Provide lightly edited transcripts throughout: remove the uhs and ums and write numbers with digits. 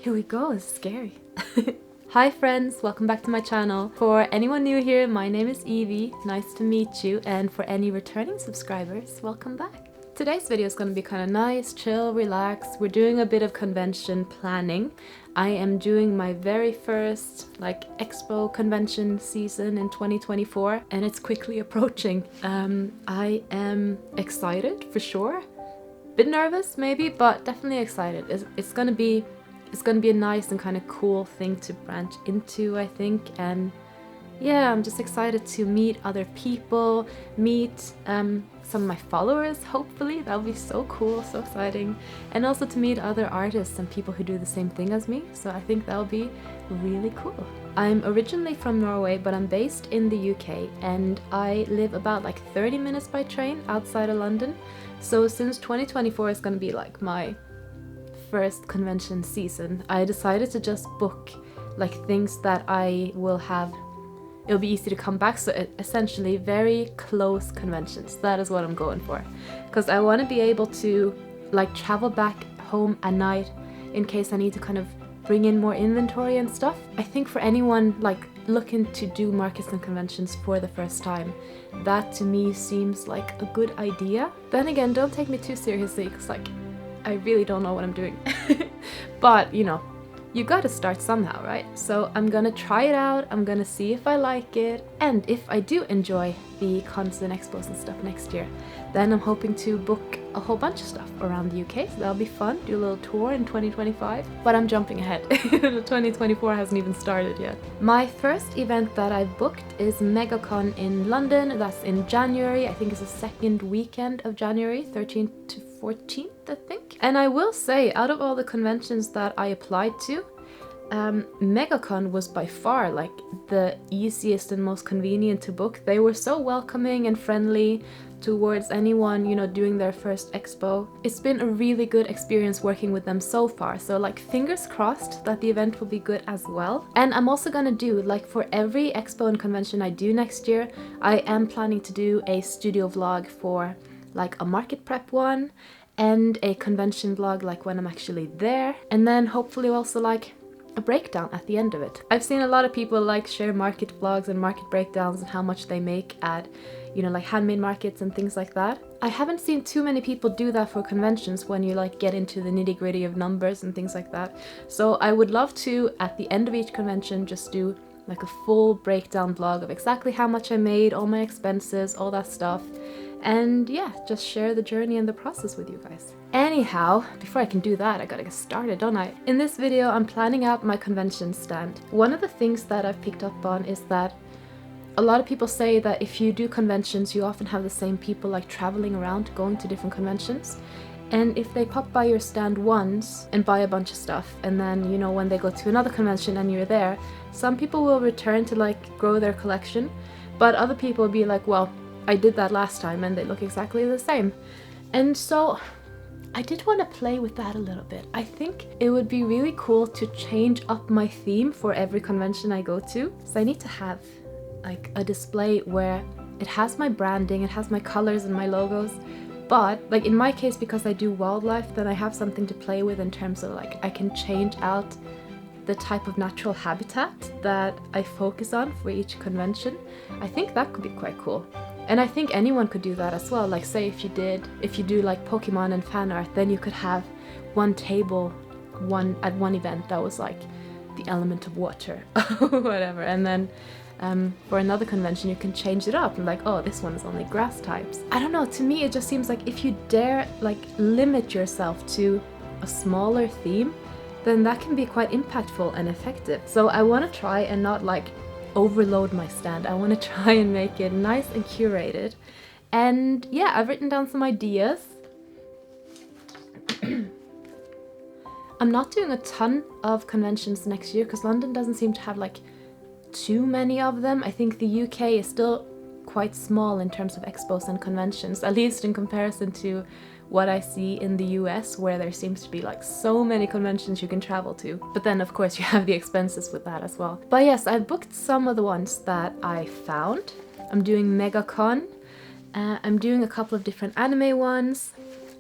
Here we go, it's scary. Hi friends, welcome back to my channel. For anyone new here, my name is Evie, nice to meet you, and for any returning subscribers, welcome back. Today's video is going to be kind of nice, chill, relax. We're doing a bit of convention planning. I am doing my very first expo convention season in 2024 and it's quickly approaching. I am excited for sure. Bit nervous maybe, but definitely excited. It's gonna be a nice and kind of cool thing to branch into, I think. And yeah, I'm just excited to meet other people, meet some of my followers, hopefully. That'll be so cool, so exciting. And also to meet other artists and people who do the same thing as me. So I think that'll be really cool. I'm originally from Norway, but I'm based in the UK and I live about 30 minutes by train outside of London. So since 2024 is going to be my first convention season, I decided to just book things that I will have. It'll be easy to come back, so essentially very close conventions. That is what I'm going for, because I want to be able to travel back home at night in case I need to kind of bring in more inventory and stuff. I think for anyone looking to do markets and conventions for the first time, that to me seems like a good idea. Then again, don't take me too seriously, because I really don't know what I'm doing. But you gotta start somehow, right? So I'm gonna try it out, I'm gonna see if I like it, and if I do enjoy the cons and expos and stuff next year, then I'm hoping to book a whole bunch of stuff around the UK, so that'll be fun, do a little tour in 2025. But I'm jumping ahead, 2024 hasn't even started yet. My first event that I've booked is MegaCon in London. That's in January. I think it's the second weekend of January, 13th to 14th, I think. And I will say, out of all the conventions that I applied to, MegaCon was by far the easiest and most convenient to book. They were so welcoming and friendly towards anyone, doing their first expo. It's been a really good experience working with them so far. So fingers crossed that the event will be good as well. And I'm also gonna do for every expo and convention I do next year, I am planning to do a studio vlog for a market prep one and a convention vlog when I'm actually there, and then hopefully also a breakdown at the end of it. I've seen a lot of people share market vlogs and market breakdowns and how much they make at handmade markets and things like that. I haven't seen too many people do that for conventions when you get into the nitty-gritty of numbers and things like that. So I would love to, at the end of each convention, just do a full breakdown vlog of exactly how much I made, all my expenses, all that stuff. And yeah, just share the journey and the process with you guys. Anyhow, before I can do that, I gotta get started, don't I? In this video, I'm planning out my convention stand. One of the things that I've picked up on is that a lot of people say that if you do conventions, you often have the same people traveling around, going to different conventions. And if they pop by your stand once and buy a bunch of stuff, and then, when they go to another convention and you're there, some people will return to grow their collection, but other people will be well, I did that last time and they look exactly the same. And so I did want to play with that a little bit. I think it would be really cool to change up my theme for every convention I go to. So I need to have a display where it has my branding, it has my colors and my logos. But in my case, because I do wildlife, then I have something to play with in terms of I can change out the type of natural habitat that I focus on for each convention. I think that could be quite cool. And I think anyone could do that as well. Say if you do Pokemon and fan art, then you could have one table at one event that was the element of water, whatever. And then for another convention, you can change it up and oh, this one is only grass types. I don't know, to me it just seems if you dare limit yourself to a smaller theme, then that can be quite impactful and effective. So I want to try and not overload my stand. I want to try and make it nice and curated. And yeah, I've written down some ideas. I'm not doing a ton of conventions next year because London doesn't seem to have too many of them. I think the UK is still quite small in terms of expos and conventions, at least in comparison to what I see in the US, where there seems to be so many conventions you can travel to. But then of course you have the expenses with that as well. But yes, I've booked some of the ones that I found. I'm doing MegaCon. I'm doing a couple of different anime ones.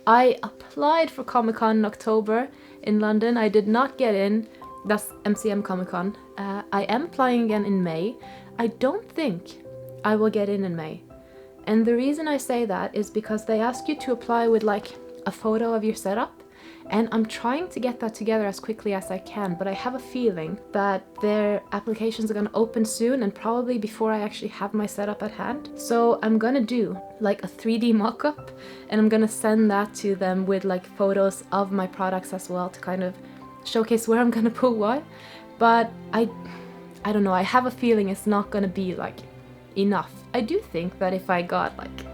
I applied for Comic-Con in October in London. I did not get in. That's MCM Comic Con. I am applying again in May. I don't think I will get in May. And the reason I say that is because they ask you to apply with like a photo of your setup. And I'm trying to get that together as quickly as I can, but I have a feeling that their applications are going to open soon and probably before I actually have my setup at hand. So I'm going to do like a 3D mock-up and I'm going to send that to them with like photos of my products as well to kind of showcase where I'm going to put what. But I don't know, I have a feeling it's not going to be like enough. I do think that if I got like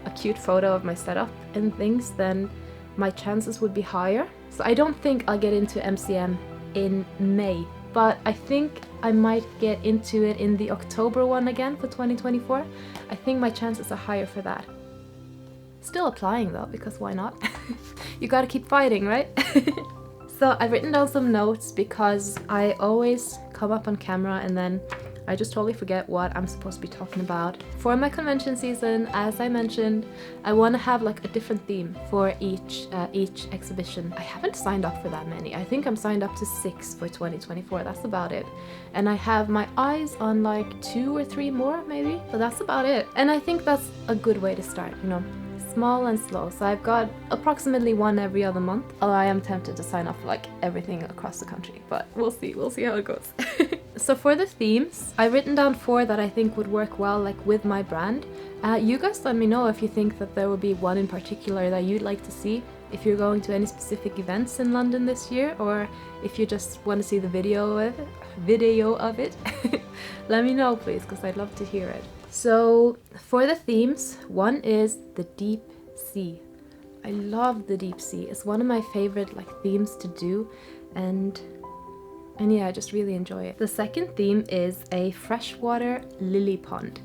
a cute photo of my setup and things, then my chances would be higher. So I don't think I'll get into MCM in May, but I think I might get into it in the October one again for 2024. I think my chances are higher for that. Still applying though, because why not? You gotta keep fighting, right? So I've written down some notes because I always come up on camera and then I just totally forget what I'm supposed to be talking about. For my convention season, as I mentioned, I want to have like a different theme for each exhibition. I haven't signed up for that many. I think I'm signed up to 6 for 2024. That's about it. And I have my eyes on like 2 or 3 more maybe, but that's about it. And I think that's a good way to start, you know, small and slow. So I've got approximately one every other month. Although I am tempted to sign up for like everything across the country, but we'll see how it goes. So for the themes, I've written down 4 that I think would work well like with my brand. You guys let me know if you think that there would be one in particular that you'd like to see, if you're going to any specific events in London this year, or if you just want to see the video of it. Let me know please, because I'd love to hear it. So for the themes, one is the deep sea. I love the deep sea. It's one of my favorite like themes to do, and yeah, I just really enjoy it. The second theme is a freshwater lily pond,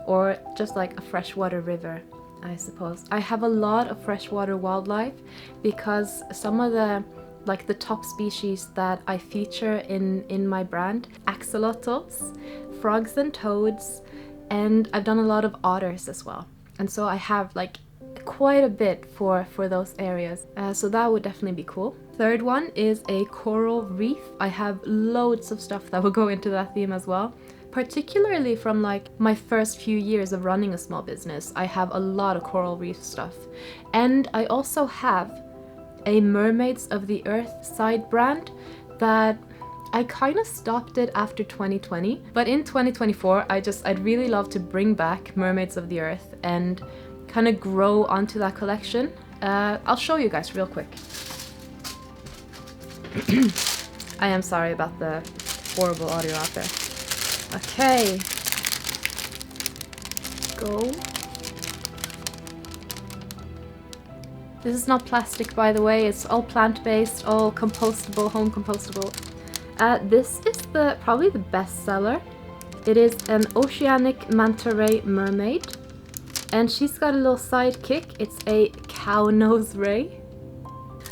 or just like a freshwater river, I suppose. I have a lot of freshwater wildlife because some of the like the top species that I feature in my brand, axolotls, frogs and toads, and I've done a lot of otters as well. And so I have like quite a bit for those areas. So that would definitely be cool. Third one is a coral reef. I have loads of stuff that will go into that theme as well. Particularly from like my first few years of running a small business, I have a lot of coral reef stuff. And I also have a Mermaids of the Earth side brand that I kind of stopped it after 2020. But in 2024, I'd really love to bring back Mermaids of the Earth and kind of grow onto that collection. I'll show you guys real quick. I am sorry about the horrible audio out there. Okay. Go. This is not plastic, by the way. It's all plant-based, all compostable, home compostable. This is probably the best seller. It is an oceanic manta ray mermaid. And she's got a little sidekick. It's a cow nose ray.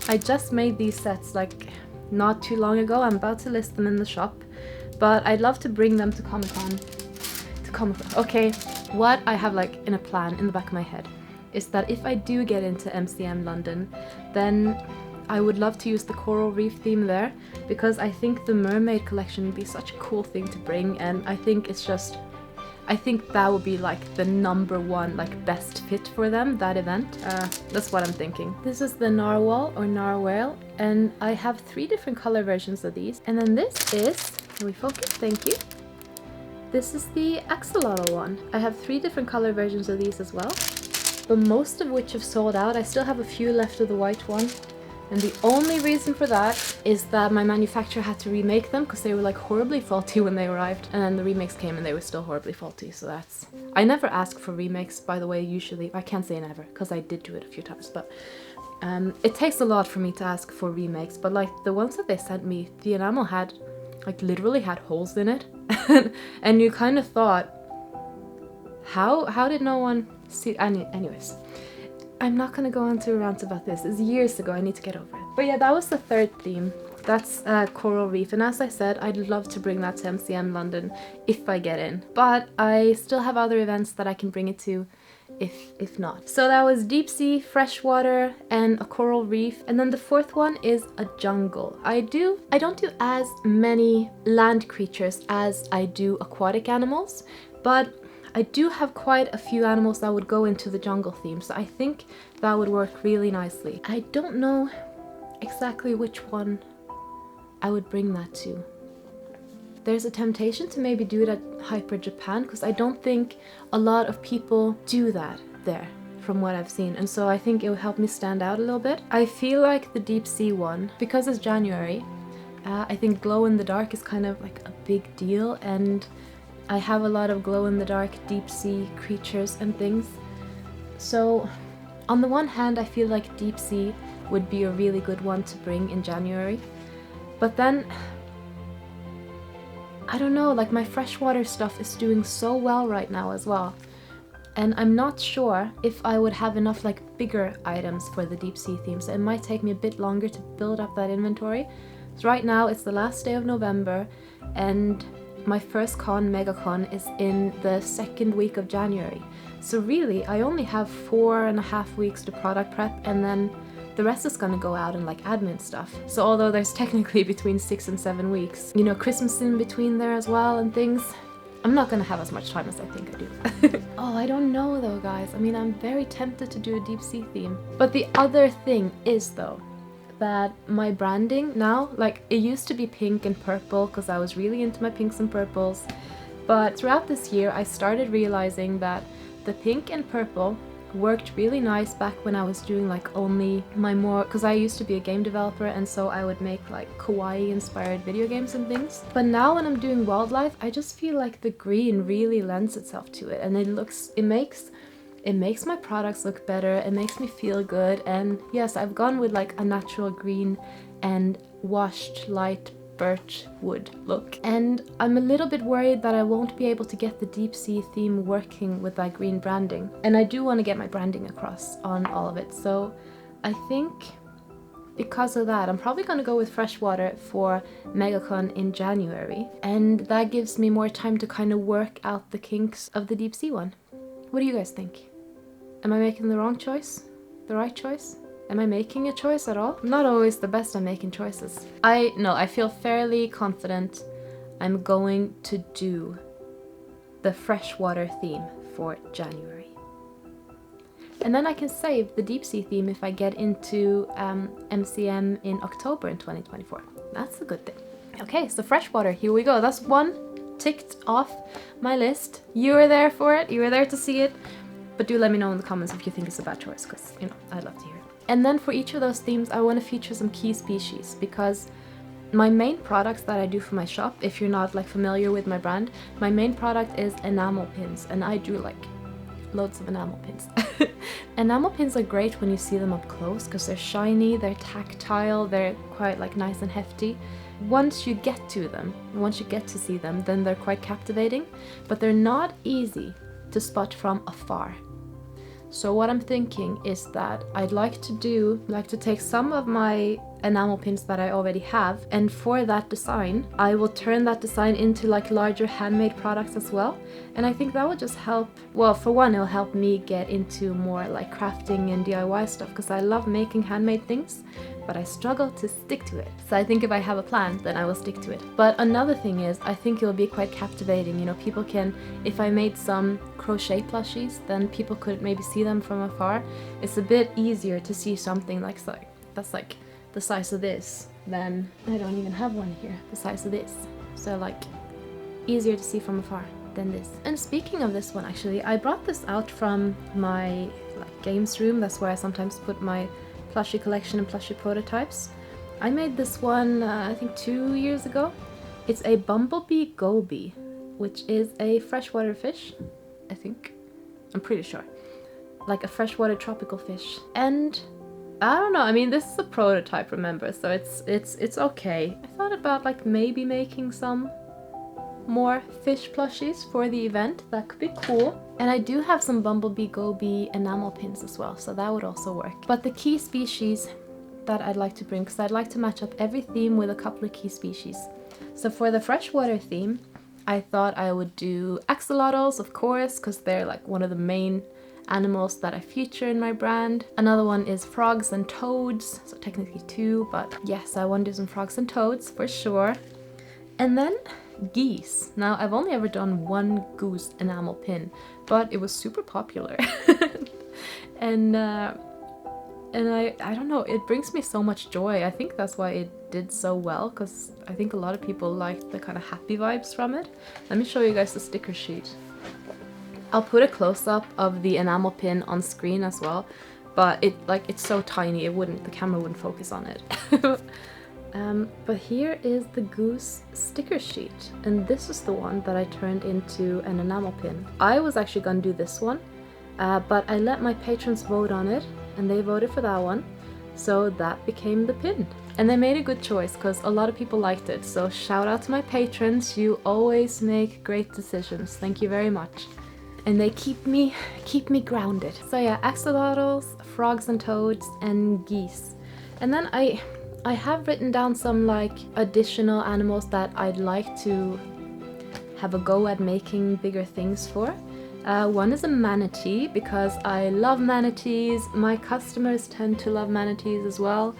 I just made these sets like not too long ago. I'm about to list them in the shop, but I'd love to bring them to Comic-Con. Okay, what I have like in a plan in the back of my head is that if I do get into MCM London, then I would love to use the coral reef theme there, because I think the mermaid collection would be such a cool thing to bring, and I think that would be like the #1 like best fit for them, that event. That's what I'm thinking. This is the narwhal or narwhal, and I have 3 different color versions of these. And then this is, can we focus? Thank you. This is the axolotl one. I have 3 different color versions of these as well, but most of which have sold out. I still have a few left of the white one. And the only reason for that is that my manufacturer had to remake them because they were like horribly faulty when they arrived, and then the remakes came and they were still horribly faulty. So that's... I never ask for remakes, by the way, usually. I can't say never because I did do it a few times, but it takes a lot for me to ask for remakes. But like the ones that they sent me, the enamel had like literally had holes in it. And you kind of thought, how did no one see... Anyways. I'm not gonna go on to a rant about this. It's years ago, I need to get over it. But yeah, that was the 3rd theme. That's coral reef, and as I said, I'd love to bring that to MCM London if I get in. But I still have other events that I can bring it to if not. So that was deep sea, freshwater, and a coral reef. And then the fourth one is a jungle. I don't do as many land creatures as I do aquatic animals, but I do have quite a few animals that would go into the jungle theme, so I think that would work really nicely. I don't know exactly which one I would bring that to. There's a temptation to maybe do it at Hyper Japan, because I don't think a lot of people do that there from what I've seen, and so I think it would help me stand out a little bit. I feel like the deep sea one, because it's January, I think glow in the dark is kind of like a big deal, and I have a lot of glow in the dark deep sea creatures and things. So on the one hand, I feel like deep sea would be a really good one to bring in January, but then I don't know, like my freshwater stuff is doing so well right now as well, and I'm not sure if I would have enough like bigger items for the deep sea theme, so it might take me a bit longer to build up that inventory. So right now it's the last day of November, and my first con, MegaCon, is in the second week of January. So really, I only have 4.5 weeks to product prep, and then the rest is gonna go out and like admin stuff. So although there's technically between 6 and 7 weeks, you know, Christmas in between there as well and things, I'm not gonna have as much time as I think I do. Oh, I don't know though, guys. I mean, I'm very tempted to do a deep sea theme. But the other thing is though, that my branding now, like it used to be pink and purple because I was really into my pinks and purples, but throughout this year I started realizing that the pink and purple worked really nice back when I was doing like only my more, because I used to be a game developer, and so I would make like kawaii inspired video games and things. But now when I'm doing wildlife, I just feel like the green really lends itself to it, and it makes my products look better, it makes me feel good. And yes, I've gone with like a natural green and washed light birch wood look. And I'm a little bit worried that I won't be able to get the deep sea theme working with that green branding. And I do want to get my branding across on all of it. So I think because of that, I'm probably going to go with freshwater for MegaCon in January. And that gives me more time to kind of work out the kinks of the deep sea one. What do you guys think? Am I making the wrong choice? The right choice? Am I making a choice at all? I'm not always the best at making choices. I feel fairly confident I'm going to do the freshwater theme for January. And then I can save the deep sea theme if I get into MCM in October in 2024. That's a good thing. Okay, so freshwater, here we go. That's one ticked off my list. You were there for it, you were there to see it. But do let me know in the comments if you think it's a bad choice, because, you know, I'd love to hear it. And then for each of those themes, I want to feature some key species, because my main products that I do for my shop, if you're not like familiar with my brand, my main product is enamel pins, and I do like loads of enamel pins. Enamel pins are great when you see them up close, because they're shiny, they're tactile, they're quite like nice and hefty. Once you get to them, once you get to see them, then they're quite captivating, but they're not easy to spot from afar. So what I'm thinking is that I'd like to take some of my enamel pins that I already have, and for that design, I will turn that design into like larger handmade products as well. And I think that would just help, well, for one, it'll help me get into more like crafting and DIY stuff, because I love making handmade things, but I struggle to stick to it. So I think if I have a plan, then I will stick to it. But another thing is, I think it'll be quite captivating. You know, people can, if I made some crochet plushies, then people could maybe see them from afar. It's a bit easier to see something like that's like the size of this than, I don't even have one here, the size of this. So like easier to see from afar than this. And speaking of this one, actually, I brought this out from my like games room. That's where I sometimes put my plushie collection and plushie prototypes. I made this one I think 2 years ago. It's a bumblebee goby, which is a freshwater fish, I think. I'm pretty sure. Like a freshwater tropical fish. And I don't know, I mean, this is a prototype, remember, so it's okay. I thought about like maybe making some more fish plushies for the event. That could be cool. And I do have some bumblebee goby enamel pins as well, so that would also work. But the key species that I'd like to bring, because I'd like to match up every theme with a couple of key species. So for the freshwater theme, I thought I would do axolotls, of course, because they're like one of the main animals that I feature in my brand. Another one is frogs and toads, so technically 2, but yes, I want to do some frogs and toads for sure. And then geese. Now, I've only ever done one goose enamel pin, but it was super popular. and I don't know, it brings me so much joy. I think that's why it did so well, because I think a lot of people liked the kind of happy vibes from it. Let me show you guys the sticker sheet. I'll put a close-up of the enamel pin on screen as well, but it's so tiny the camera wouldn't focus on it. But here is the goose sticker sheet, and this is the one that I turned into an enamel pin. I was actually gonna do this one, but I let my patrons vote on it, and they voted for that one, so that became the pin. And they made a good choice because a lot of people liked it, so shout out to my patrons, you always make great decisions. Thank you very much. And they keep me grounded. So yeah, axolotls, frogs and toads, and geese. And then I have written down some like additional animals that I'd like to have a go at making bigger things for. One is a manatee, because I love manatees. My customers tend to love manatees as well.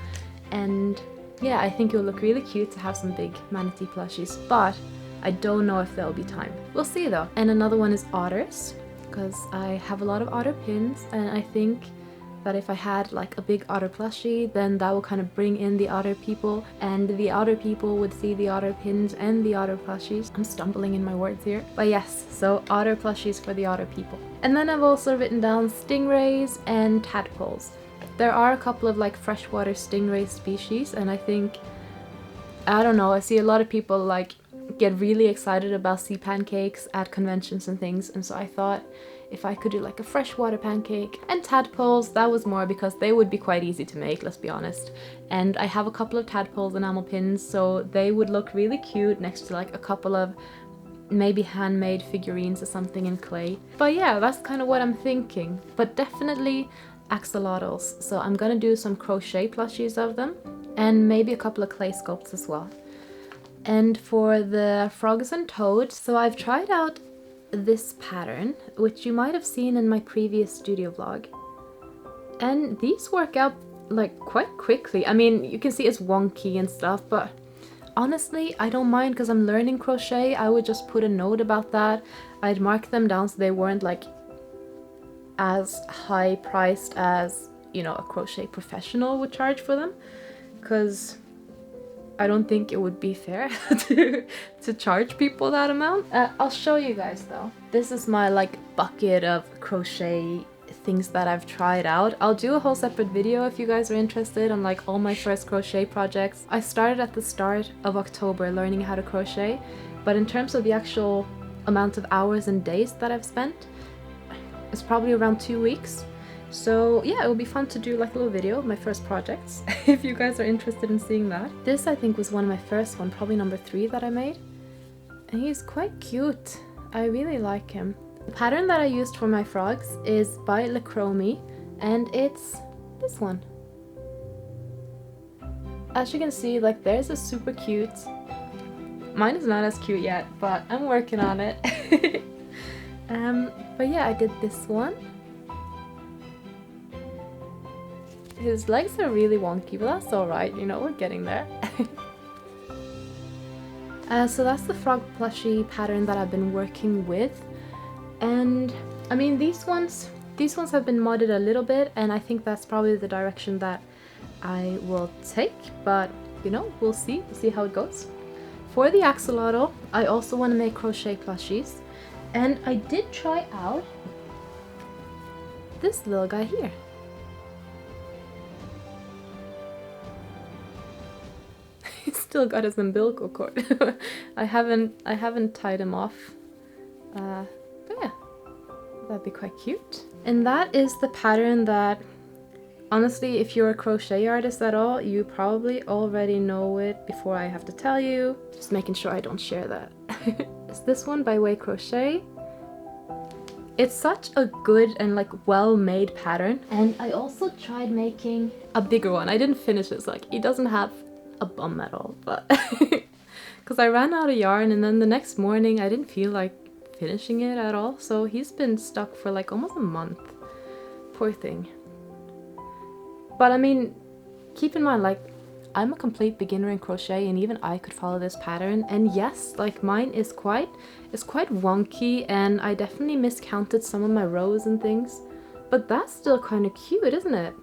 And yeah, I think it will look really cute to have some big manatee plushies, but I don't know if there'll be time. We'll see though. And another one is otters, because I have a lot of otter pins, and I think that if I had like a big otter plushie, then that will kind of bring in the otter people, and the otter people would see the otter pins and the otter plushies. I'm stumbling in my words here. But yes, so otter plushies for the otter people. And then I've also written down stingrays and tadpoles. There are a couple of like freshwater stingray species, and I think, I don't know, I see a lot of people like get really excited about sea pancakes at conventions and things, and so I thought if I could do like a freshwater pancake. And tadpoles, that was more because they would be quite easy to make, let's be honest. And I have a couple of tadpoles enamel pins, so they would look really cute next to like a couple of maybe handmade figurines or something in clay. But yeah, that's kind of what I'm thinking. But definitely axolotls, so I'm gonna do some crochet plushies of them, and maybe a couple of clay sculpts as well. And for the frogs and toads, so I've tried out this pattern, which you might have seen in my previous studio vlog, and these work out like quite quickly. I mean, you can see it's wonky and stuff, but honestly I don't mind because I'm learning crochet. I would just put a note about that. I'd mark them down so they weren't like as high priced as, you know, a crochet professional would charge for them, because I don't think it would be fair to charge people that amount. I'll show you guys though. This is my like bucket of crochet things that I've tried out. I'll do a whole separate video if you guys are interested on like all my first crochet projects. I started at the start of October learning how to crochet, but in terms of the actual amount of hours and days that I've spent, it's probably around 2 weeks. So yeah, it will be fun to do like a little video of my first projects if you guys are interested in seeing that. This I think was one of my first one, probably number 3 that I made. And he's quite cute. I really like him. The pattern that I used for my frogs is by Lacromi, and it's this one. As you can see, like theirs is super cute. Mine is not as cute yet, but I'm working on it. But yeah, I did this one. His legs are really wonky, but that's alright, you know, we're getting there. So that's the frog plushie pattern that I've been working with. And I mean, these ones have been modded a little bit, and I think that's probably the direction that I will take, but you know, we'll see how it goes. For the axolotl, I also want to make crochet plushies, and I did try out this little guy here. He's still got his umbilical cord. I haven't tied him off. But yeah, that'd be quite cute. And that is the pattern that, honestly, if you're a crochet artist at all, you probably already know it before I have to tell you. Just making sure I don't share that. It's this one by Way Crochet. It's such a good and like well-made pattern. And I also tried making a bigger one. I didn't finish it, so like he doesn't have a bum at all, but because I ran out of yarn, and then the next morning I didn't feel like finishing it at all, so he's been stuck for like almost a month. poor thing. But I mean, keep in mind, like, I'm a complete beginner in crochet, and even I could follow this pattern. And yes, like, mine is quite wonky, and I definitely miscounted some of my rows and things. But that's still kind of cute, isn't it?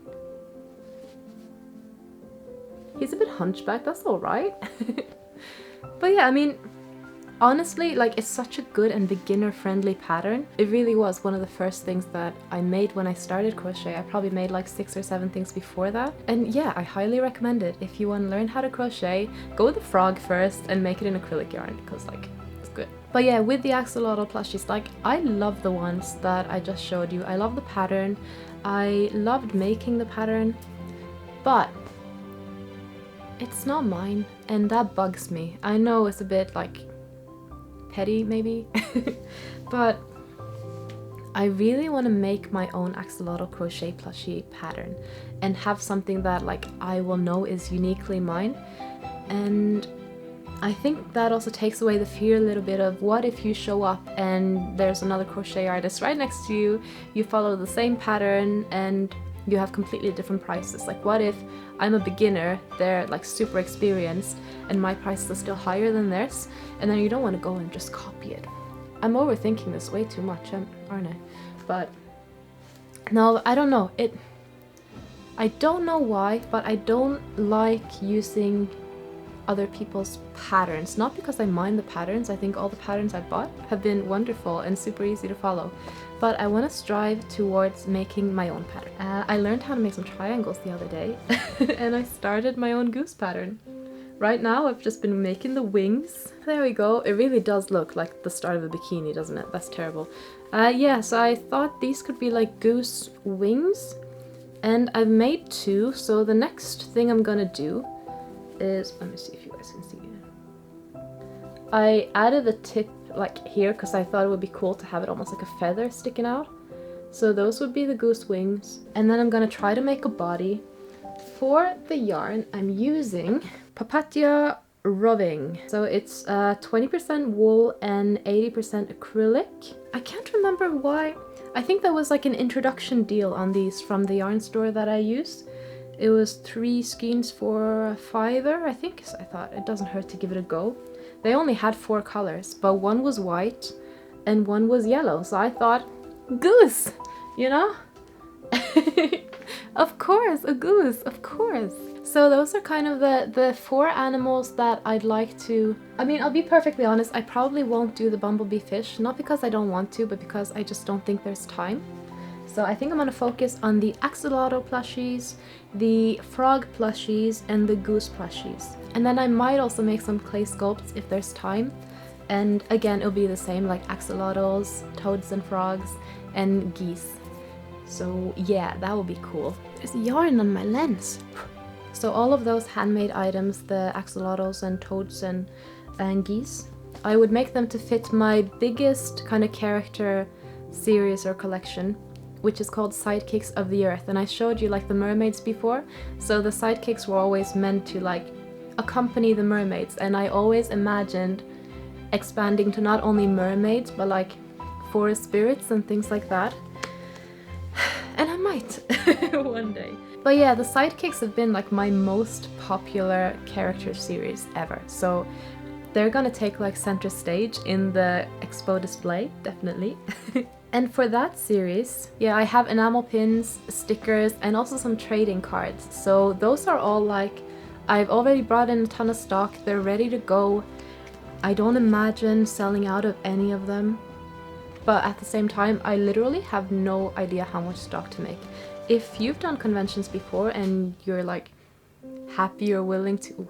He's a bit hunchback, that's alright. But yeah, I mean, honestly, like, it's such a good and beginner-friendly pattern. It really was one of the first things that I made when I started crochet. I probably made like 6 or 7 things before that. And yeah, I highly recommend it. If you want to learn how to crochet, go with the frog first and make it in acrylic yarn, because like, it's good. But yeah, with the axolotl plushies, like, I love the ones that I just showed you. I love the pattern. I loved making the pattern, but it's not mine, and that bugs me. I know it's a bit like petty maybe, but I really want to make my own axolotl crochet plushie pattern and have something that like I will know is uniquely mine. And I think that also takes away the fear a little bit of what if you show up and there's another crochet artist right next to you, you follow the same pattern and you have completely different prices. Like, what if I'm a beginner, they're like super experienced, and my prices are still higher than theirs, and then you don't want to go and just copy it. I'm overthinking this way too much, aren't I? But no, I don't know. I don't know why, but I don't like using other people's patterns. Not because I mind the patterns. I think all the patterns I bought have been wonderful and super easy to follow. But I want to strive towards making my own pattern. I learned how to make some triangles the other day and I started my own goose pattern. Right now I've just been making the wings. There we go. It really does look like the start of a bikini, doesn't it? That's terrible. Yeah, so I thought these could be like goose wings, and I've made 2. So the next thing I'm gonna do is, let me see if you guys can see it. I added the tip like here because I thought it would be cool to have it almost like a feather sticking out. So those would be the goose wings. And then I'm gonna try to make a body. For the yarn, I'm using Papatya Roving. So it's 20% wool and 80% acrylic. I can't remember why. I think that was like an introduction deal on these from the yarn store that I used. It was 3 skeins for a $5, I think. So I thought it doesn't hurt to give it a go. They only had 4 colors, but one was white and one was yellow. So I thought, goose, you know? Of course, a goose, of course. So those are kind of the 4 animals that I'd like to... I mean, I'll be perfectly honest, I probably won't do the bumblebee fish, not because I don't want to, but because I just don't think there's time. So I think I'm going to focus on the axolotl plushies, the frog plushies, and the goose plushies. And then I might also make some clay sculpts if there's time. And again, it'll be the same, like axolotls, toads and frogs, and geese. So yeah, that will be cool. There's yarn on my lens. So all of those handmade items, the axolotls and toads and geese, I would make them to fit my biggest kind of character series or collection, which is called Sidekicks of the Earth. And I showed you like the mermaids before. So the sidekicks were always meant to like accompany the mermaids. And I always imagined expanding to not only mermaids, but like forest spirits and things like that. And I might one day. But yeah, the sidekicks have been like my most popular character series ever. So they're gonna take like center stage in the expo display, definitely. And for that series, yeah, I have enamel pins, stickers, and also some trading cards. So those are all like, I've already brought in a ton of stock, they're ready to go. I don't imagine selling out of any of them. But at the same time, I literally have no idea how much stock to make. If you've done conventions before and you're like happy or willing to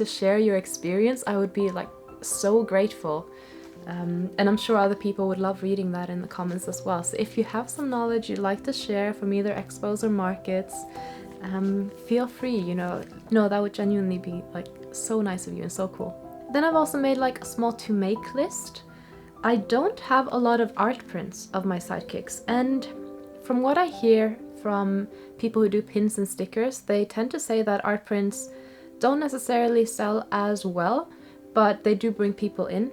share your experience, I would be like so grateful. And I'm sure other people would love reading that in the comments as well. So if you have some knowledge you'd like to share from either expos or markets, feel free, you know. No, that would genuinely be like so nice of you and so cool. Then I've also made like a small to make list. I don't have a lot of art prints of my sidekicks, and from what I hear from people who do pins and stickers, they tend to say that art prints don't necessarily sell as well, but they do bring people in.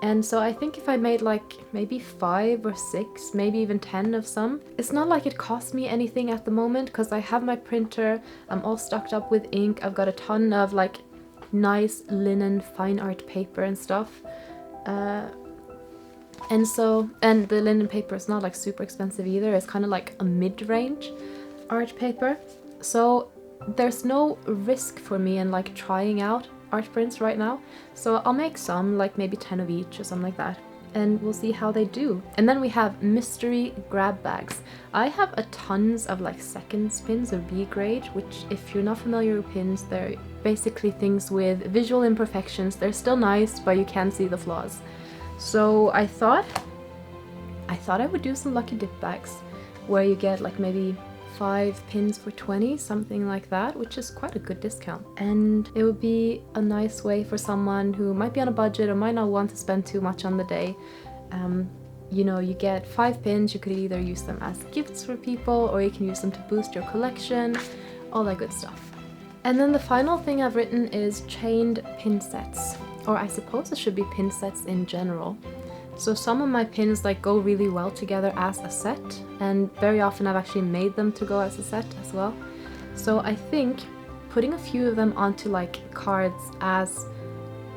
And so I think if I made like maybe 5 or 6, maybe even 10 of some, it's not like it cost me anything at the moment because I have my printer, I'm all stocked up with ink, I've got a ton of like nice linen fine art paper and stuff. And the linen paper is not like super expensive either, it's kind of like a mid-range art paper. So there's no risk for me in like trying out art prints right now. So I'll make some, like maybe 10 of each or something like that, and we'll see how they do. And then we have mystery grab bags. I have a tons of like seconds pins of B grade, which if you're not familiar with pins, they're basically things with visual imperfections. They're still nice, but you can see the flaws. So I thought I would do some lucky dip bags where you get like maybe 5 pins for 20, something like that, which is quite a good discount. And it would be a nice way for someone who might be on a budget or might not want to spend too much on the day. You know, you get 5 pins, you could either use them as gifts for people or you can use them to boost your collection, all that good stuff. And then the final thing I've written is chained pin sets, or I suppose it should be pin sets in general. So some of my pins like go really well together as a set, and very often I've actually made them to go as a set as well. So I think putting a few of them onto like cards as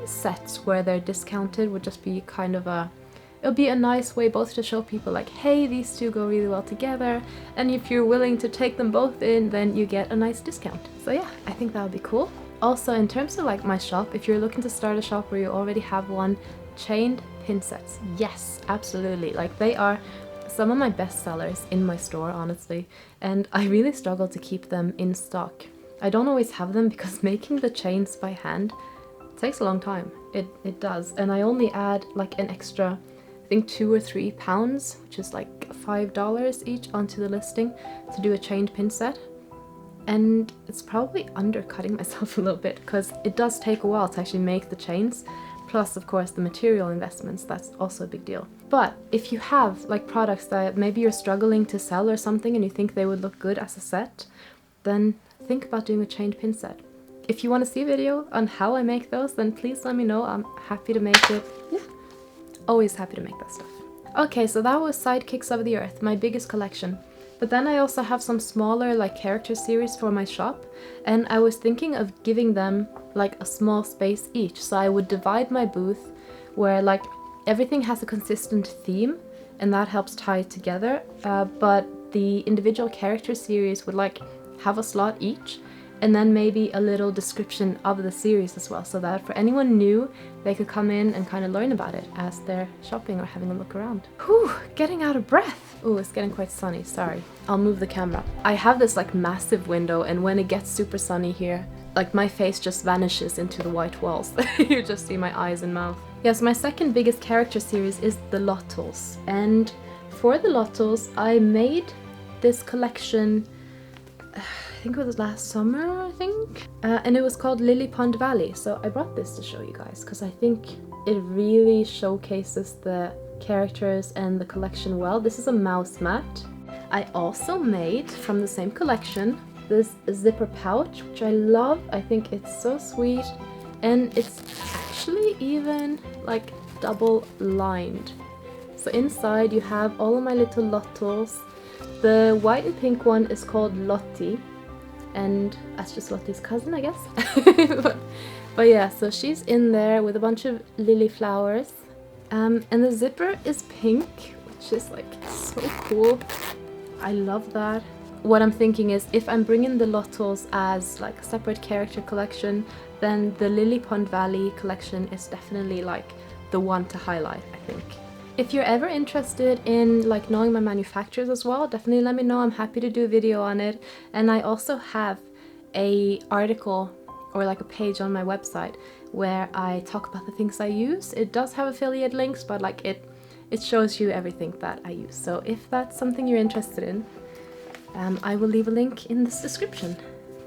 sets where they're discounted would just be kind of it'll be a nice way both to show people like, hey, these two go really well together, and if you're willing to take them both in, then you get a nice discount. So yeah, I think that would be cool. Also, in terms of like my shop, if you're looking to start a shop where you already have one, chained pin sets, yes, absolutely. Like they are some of my best sellers in my store, honestly, and I really struggle to keep them in stock. I don't always have them because making the chains by hand takes a long time. It does, and I only add like an extra, I think 2 or 3 pounds, which is like $5 each, onto the listing to do a chained pin set. And it's probably undercutting myself a little bit because it does take a while to actually make the chains. Plus, of course, the material investments, that's also a big deal. But if you have like products that maybe you're struggling to sell or something and you think they would look good as a set, then think about doing a chained pin set. If you want to see a video on how I make those, then please let me know. I'm happy to make it. Yeah. Always happy to make that stuff. Okay, so that was Sidekicks of the Earth, my biggest collection. But then I also have some smaller like character series for my shop, and I was thinking of giving them like a small space each. So I would divide my booth where like everything has a consistent theme and that helps tie it together, but the individual character series would like have a slot each, and then maybe a little description of the series as well, so that for anyone new, they could come in and kind of learn about it as they're shopping or having a look around. Whew, getting out of breath. Oh, it's getting quite sunny, sorry. I'll move the camera. I have this like massive window, and when it gets super sunny here, like my face just vanishes into the white walls. You just see my eyes and mouth. Yes, my second biggest character series is the Lottles. And for the Lottles, I made this collection, I think it was last summer, I think, and it was called Lily Pond Valley. So I brought this to show you guys because I think it really showcases the characters and the collection well. This is a mouse mat. I also made from the same collection this zipper pouch, which I love. I think it's so sweet, and it's actually even like double lined. So inside you have all of my little Lottles. The white and pink one is called Lottie, and that's just Lottie's cousin, I guess. but yeah, so she's in there with a bunch of lily flowers. And the zipper is pink, which is like so cool. I love that. What I'm thinking is, if I'm bringing the Lottles as like a separate character collection, then the Lily Pond Valley collection is definitely like the one to highlight, I think. If you're ever interested in like knowing my manufacturers as well, definitely let me know. I'm happy to do a video on it. And I also have a article or like a page on my website where I talk about the things I use. It does have affiliate links, but like it shows you everything that I use. So if that's something you're interested in, I will leave a link in this description.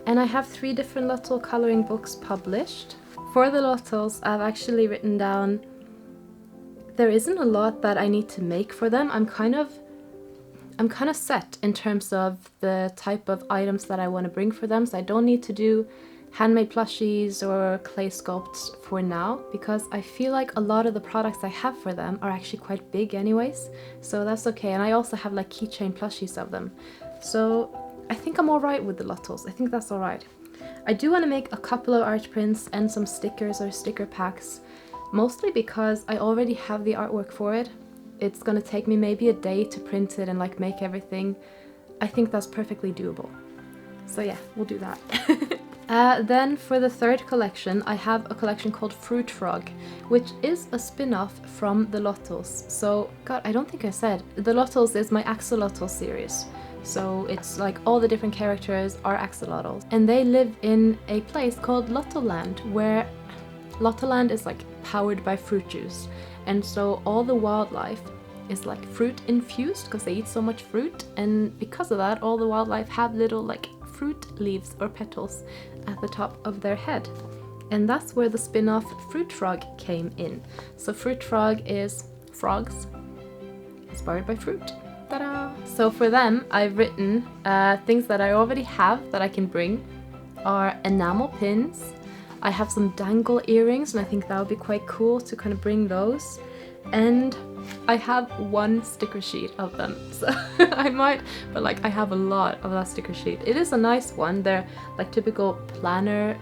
And I have 3 different Lottle coloring books published. For the Lottles, I've actually written down, there isn't a lot that I need to make for them. I'm kind of set in terms of the type of items that I want to bring for them, so I don't need to do handmade plushies or clay sculpts for now, because I feel like a lot of the products I have for them are actually quite big anyways, so that's okay. And I also have like keychain plushies of them, so I think I'm alright with the Lottles. I think that's alright. I do want to make a couple of art prints and some stickers or sticker packs, mostly because I already have the artwork for it. It's gonna take me maybe a day to print it and like make everything. I think that's perfectly doable. So yeah, we'll do that. Then for the third collection, I have a collection called Fruit Frog, which is a spin-off from the Lottles. So, God, I don't think I said. The Lottles is my axolotl series. So it's like all the different characters are axolotls. And they live in a place called Lottoland, where Lottoland is like powered by fruit juice. And so all the wildlife is like fruit infused because they eat so much fruit. And because of that, all the wildlife have little like fruit leaves or petals at the top of their head. And that's where the spin-off Fruit Frog came in. So Fruit Frog is frogs inspired by fruit. Ta-da! So for them, I've written things that I already have that I can bring are enamel pins. I have some dangle earrings, and I think that would be quite cool to kind of bring those. And I have one sticker sheet of them, so I might, but like I have a lot of that sticker sheet. It is a nice one. They're like typical planner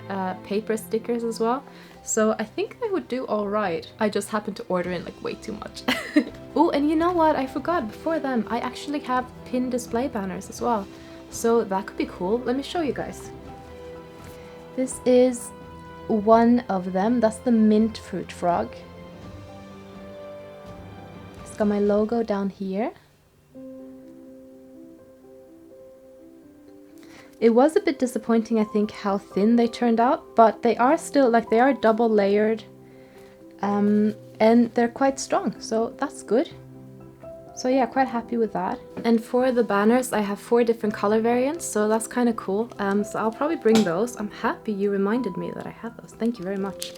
paper stickers as well. So I think they would do all right. I just happened to order in like way too much. Oh, and you know what? I forgot before them. I actually have pin display banners as well. So that could be cool. Let me show you guys. This is one of them. That's the mint fruit frog. It's got my logo down here. It was a bit disappointing, I think, how thin they turned out, but they are still, like, they are double layered, and they're quite strong, so that's good. So yeah, quite happy with that. And for the banners, I have 4 different color variants, so that's kind of cool. So I'll probably bring those. I'm happy you reminded me that I have those. Thank you very much.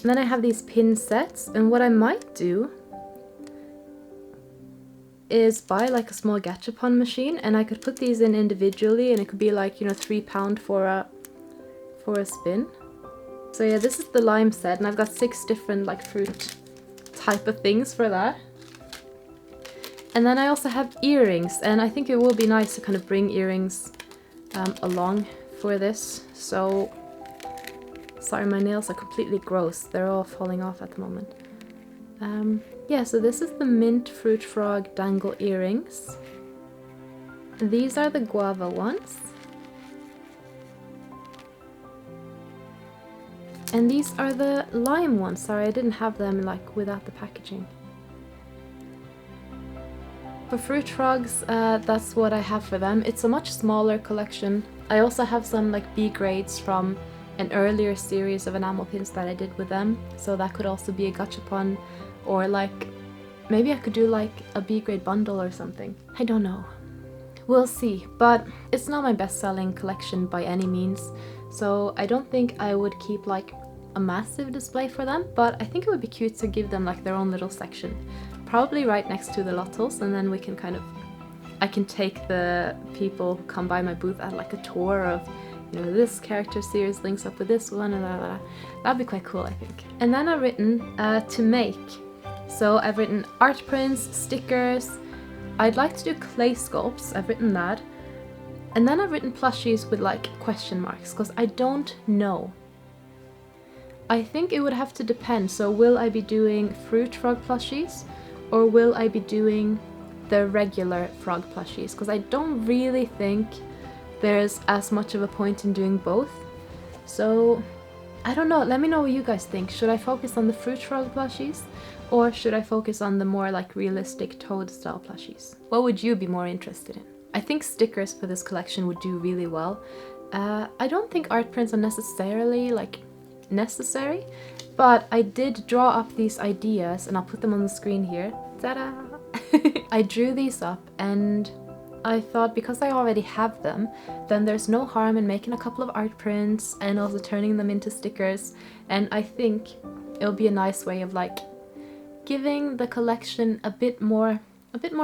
And then I have these pin sets, and what I might do is buy like a small gachapon machine, and I could put these in individually, and it could be like, you know, £3 for a spin. So yeah, this is the lime set, and I've got 6 different like fruit type of things for that. And then I also have earrings, and I think it will be nice to kind of bring earrings along for this. So sorry, my nails are completely gross. They're all falling off at the moment. Yeah, so this is the mint fruit frog dangle earrings. These are the guava ones. And these are the lime ones. Sorry, I didn't have them like without the packaging. For fruit frogs, that's what I have for them. It's a much smaller collection. I also have some like B grades from an earlier series of enamel pins that I did with them. So that could also be a gachapon, or like maybe I could do like a B grade bundle or something. I don't know. We'll see. But it's not my best-selling collection by any means. So I don't think I would keep like a massive display for them, but I think it would be cute to give them like their own little section. Probably right next to the Lottles, and then we can kind of, I can take the people who come by my booth at like a tour of, you know, this character series links up with this one, and that'd be quite cool, I think. And then I've written to make. So I've written art prints, stickers. I'd like to do clay sculpts. I've written that. And then I've written plushies with like question marks, because I don't know. I think it would have to depend. So will I be doing fruit frog plushies, or will I be doing the regular frog plushies? Because I don't really think there's as much of a point in doing both. So I don't know. Let me know what you guys think. Should I focus on the fruit frog plushies, or should I focus on the more like realistic toad style plushies? What would you be more interested in? I think stickers for this collection would do really well. I don't think art prints are necessarily like necessary, but I did draw up these ideas, and I'll put them on the screen here. Ta-da! I drew these up, and I thought because I already have them, then there's no harm in making a couple of art prints and also turning them into stickers, and I think it'll be a nice way of like giving the collection a bit more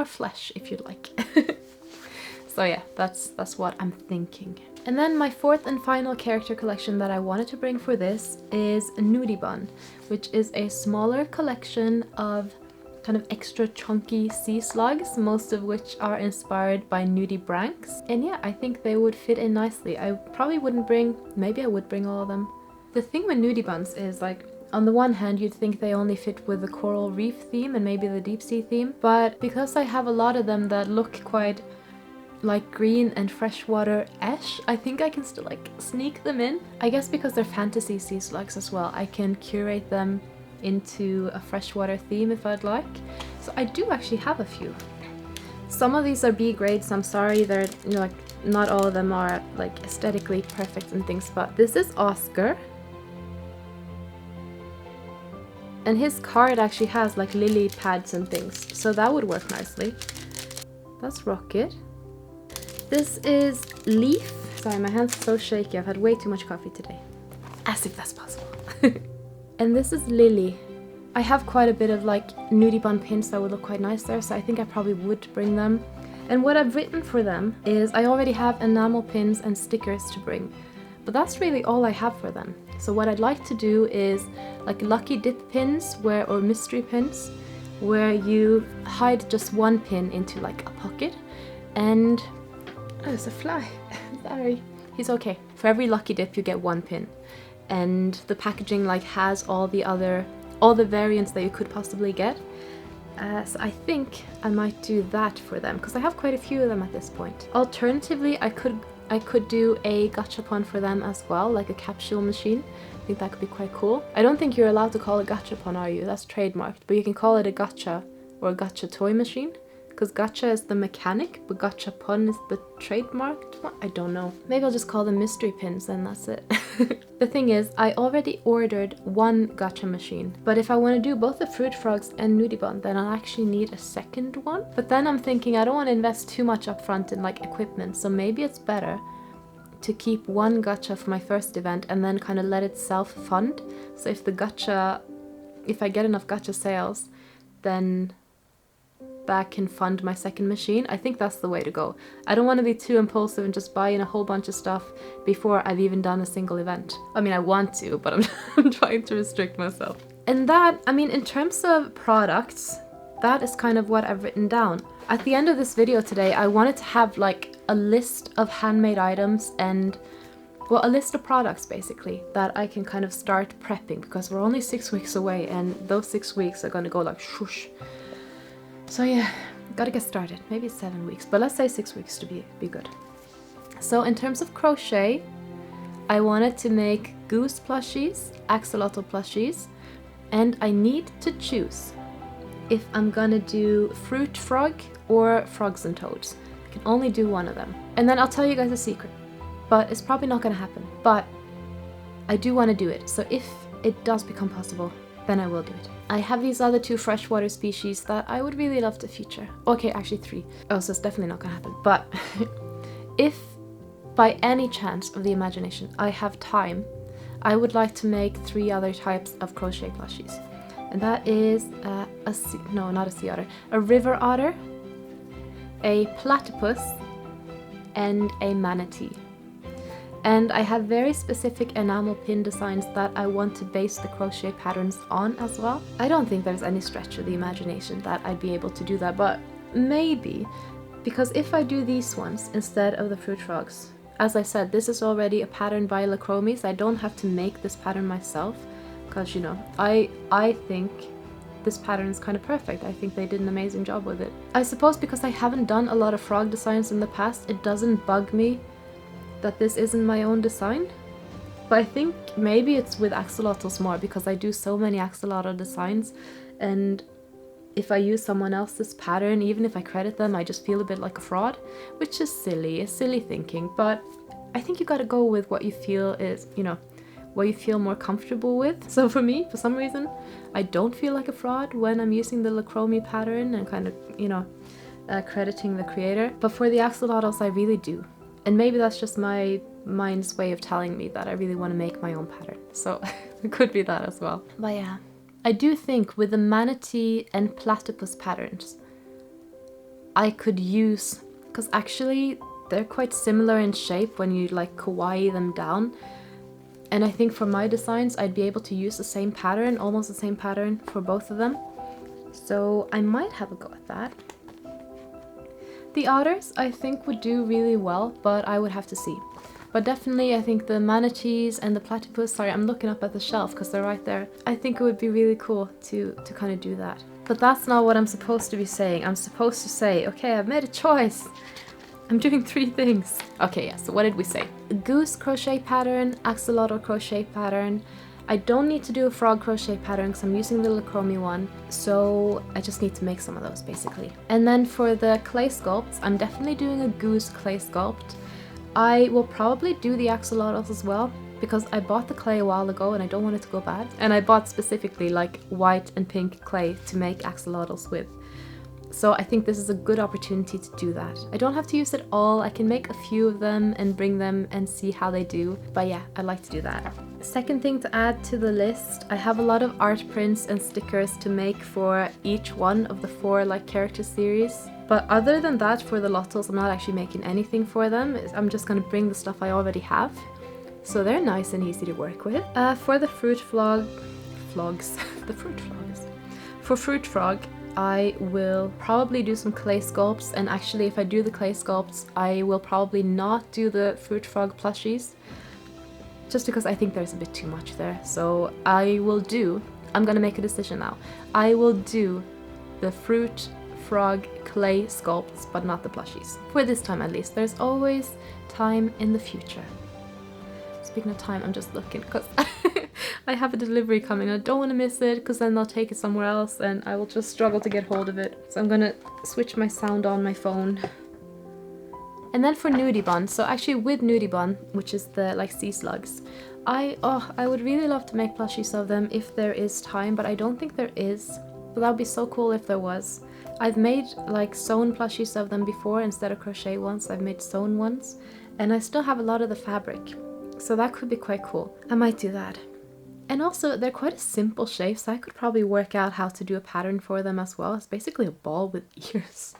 flesh, if you'd like. So yeah, that's what I'm thinking. And then my fourth and final character collection that I wanted to bring for this is Nudie Bun, which is a smaller collection of kind of extra chunky sea slugs, most of which are inspired by Nudie Branks. And yeah, I think they would fit in nicely. I probably wouldn't bring, maybe I would bring all of them. The thing with Nudie Buns is, like, on the one hand, you'd think they only fit with the coral reef theme and maybe the deep sea theme, but because I have a lot of them that look quite like green and freshwater-esh, I think I can still like sneak them in. I guess because they're fantasy sea slugs as well, I can curate them into a freshwater theme if I'd like. So I do actually have a few. Some of these are B grades, so I'm sorry they're, you know, like, not all of them are like aesthetically perfect and things, but this is Oscar. And his card actually has like lily pads and things, so that would work nicely. That's Rocket. This is Leaf. Sorry, my hands are so shaky. I've had way too much coffee today. As if that's possible. And this is Lily. I have quite a bit of like Nudie Bun pins that would look quite nice there, so I think I probably would bring them. And what I've written for them is I already have enamel pins and stickers to bring, but that's really all I have for them. So what I'd like to do is like lucky dip pins or mystery pins where you hide just one pin into like a pocket, and oh, there's a fly. Sorry. He's okay. For every lucky dip you get one pin, and the packaging like has all the variants that you could possibly get. So I think I might do that for them because I have quite a few of them at this point. Alternatively, I could do a gachapon for them as well, like a capsule machine. I think that could be quite cool. I don't think you're allowed to call it gachapon, are you? That's trademarked, but you can call it a gacha or a gacha toy machine. Because gacha is the mechanic, but gachapon is the trademarked one? I don't know. Maybe I'll just call them mystery pins and that's it. The thing is, I already ordered one gacha machine, but if I want to do both the Fruit Frogs and Nudie Bun, then I'll actually need a second one. But then I'm thinking I don't want to invest too much upfront in like equipment, so maybe it's better to keep one gacha for my first event and then kind of let it self-fund. So if I get enough gacha sales, then that can fund my second machine. I think that's the way to go. I don't want to be too impulsive and just buy in a whole bunch of stuff before I've even done a single event. I mean, I want to, but I'm trying to restrict myself. And that, I mean, in terms of products, that is kind of what I've written down. At the end of this video today, I wanted to have like a list of handmade items and, well, a list of products basically that I can kind of start prepping, because we're only 6 weeks away and those 6 weeks are going to go like swoosh. So yeah, gotta get started. Maybe it's 7 weeks, but let's say 6 weeks to be good. So in terms of crochet, I wanted to make goose plushies, axolotl plushies, and I need to choose if I'm gonna do fruit frog or frogs and toads. I can only do one of them. And then I'll tell you guys a secret, but it's probably not gonna happen. But I do want to do it, so if it does become possible, then I will do it. I have these other 2 freshwater species that I would really love to feature. Okay, actually 3. Oh, so it's definitely not gonna happen. But if by any chance of the imagination I have time, I would like to make 3 other types of crochet plushies. And that is a river otter, a platypus, and a manatee. And I have very specific enamel pin designs that I want to base the crochet patterns on as well. I don't think there's any stretch of the imagination that I'd be able to do that, but maybe, because if I do these ones instead of the fruit frogs, as I said, this is already a pattern by Lacromi, so I don't have to make this pattern myself, because, you know, I think this pattern is kind of perfect. I think they did an amazing job with it. I suppose because I haven't done a lot of frog designs in the past, it doesn't bug me that this isn't my own design. But I think maybe it's with axolotls more, because I do so many axolotl designs, and if I use someone else's pattern, even if I credit them, I just feel a bit like a fraud, which is silly. It's silly thinking, but I think you gotta go with what you feel is, you know, what you feel more comfortable with. So for me, for some reason, I don't feel like a fraud when I'm using the Lacromi pattern and kind of, you know, crediting the creator. But for the axolotls, I really do. And maybe that's just my mind's way of telling me that I really want to make my own pattern. So it could be that as well. But yeah, I do think with the manatee and platypus patterns, I could use, because actually they're quite similar in shape when you like kawaii them down. And I think for my designs, I'd be able to use the same pattern, almost the same pattern for both of them. So I might have a go at that. The otters, I think, would do really well, but I would have to see. But definitely, I think the manatees and the platypus, sorry, I'm looking up at the shelf because they're right there. I think it would be really cool to kind of do that. But that's not what I'm supposed to be saying. I'm supposed to say, okay, I've made a choice. I'm doing 3 things. Okay, yeah, so what did we say? A goose crochet pattern, axolotl crochet pattern. I don't need to do a frog crochet pattern because I'm using the Lacromi one, so I just need to make some of those basically. And then for the clay sculpts, I'm definitely doing a goose clay sculpt. I will probably do the axolotls as well because I bought the clay a while ago and I don't want it to go bad. And I bought specifically like white and pink clay to make axolotls with. So I think this is a good opportunity to do that. I don't have to use it all. I can make a few of them and bring them and see how they do. But yeah, I'd like to do that. Second thing to add to the list, I have a lot of art prints and stickers to make for each one of the 4 like character series. But other than that, for the Lottles, I'm not actually making anything for them. I'm just gonna bring the stuff I already have. So they're nice and easy to work with. For the fruit flogs, the fruit flogs. For fruit frog, I will probably do some clay sculpts, and actually if I do the clay sculpts, I will probably not do the fruit frog plushies, just because I think there's a bit too much there. So I'm gonna make a decision now. I will do the fruit frog clay sculpts, but not the plushies. For this time at least. There's always time in the future. Speaking of time, I'm just looking because I have a delivery coming. I don't want to miss it because then they'll take it somewhere else and I will just struggle to get hold of it. So I'm gonna switch my sound on my phone. And then for Nudie Bun, so actually with Nudie Bun, which is the like sea slugs, I would really love to make plushies of them if there is time, but I don't think there is. But that would be so cool if there was. I've made like sewn plushies of them before instead of crochet ones. I've made sewn ones and I still have a lot of the fabric. So that could be quite cool. I might do that. And also they're quite a simple shape, so I could probably work out how to do a pattern for them as well. It's basically a ball with ears.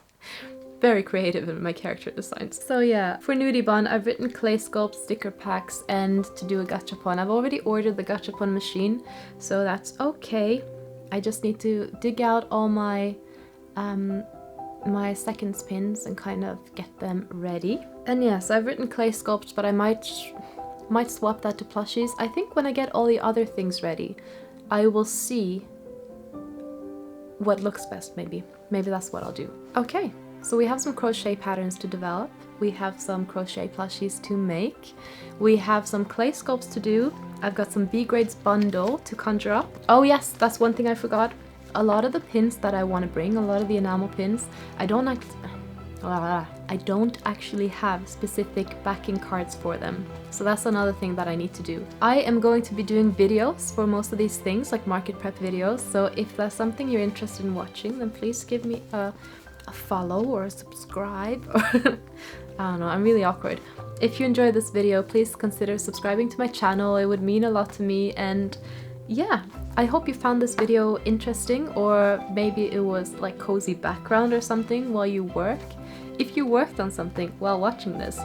Very creative in my character designs. So yeah, for Nudie Bun, I've written clay sculpt sticker packs and to do a gachapon. I've already ordered the gachapon machine, so that's okay. I just need to dig out all my my second spins and kind of get them ready. And yes, I've written clay sculpts, but I might swap that to plushies. I think when I get all the other things ready, I will see what looks best maybe. Maybe that's what I'll do. Okay, so we have some crochet patterns to develop. We have some crochet plushies to make. We have some clay sculpts to do. I've got some B-Grades bundle to conjure up. Oh yes, that's one thing I forgot. A lot of the pins that I want to bring, a lot of the enamel pins, I don't actually have specific backing cards for them. So that's another thing that I need to do. I am going to be doing videos for most of these things, like market prep videos. So if that's something you're interested in watching, then please give me a follow or a subscribe. I don't know, I'm really awkward. If you enjoyed this video, please consider subscribing to my channel. It would mean a lot to me. And yeah, I hope you found this video interesting, or maybe it was like cozy background or something while you work. If you worked on something while watching this,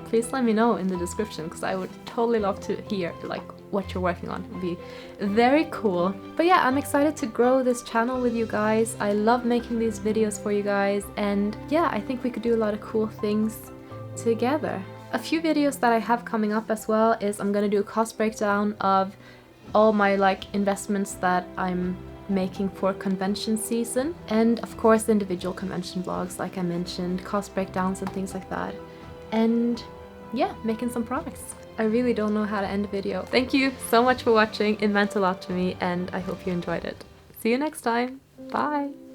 please let me know in the description because I would totally love to hear like what you're working on. It would be very cool. But yeah, I'm excited to grow this channel with you guys. I love making these videos for you guys, and yeah, I think we could do a lot of cool things together. A few videos that I have coming up as well is I'm gonna do a cost breakdown of all my like investments that I'm making for convention season, and of course individual convention vlogs like I mentioned, cost breakdowns and things like that, and yeah, making some products. I really don't know how to end a video. Thank you so much for watching. It meant a lot to me and I hope you enjoyed it. See you next time. Bye!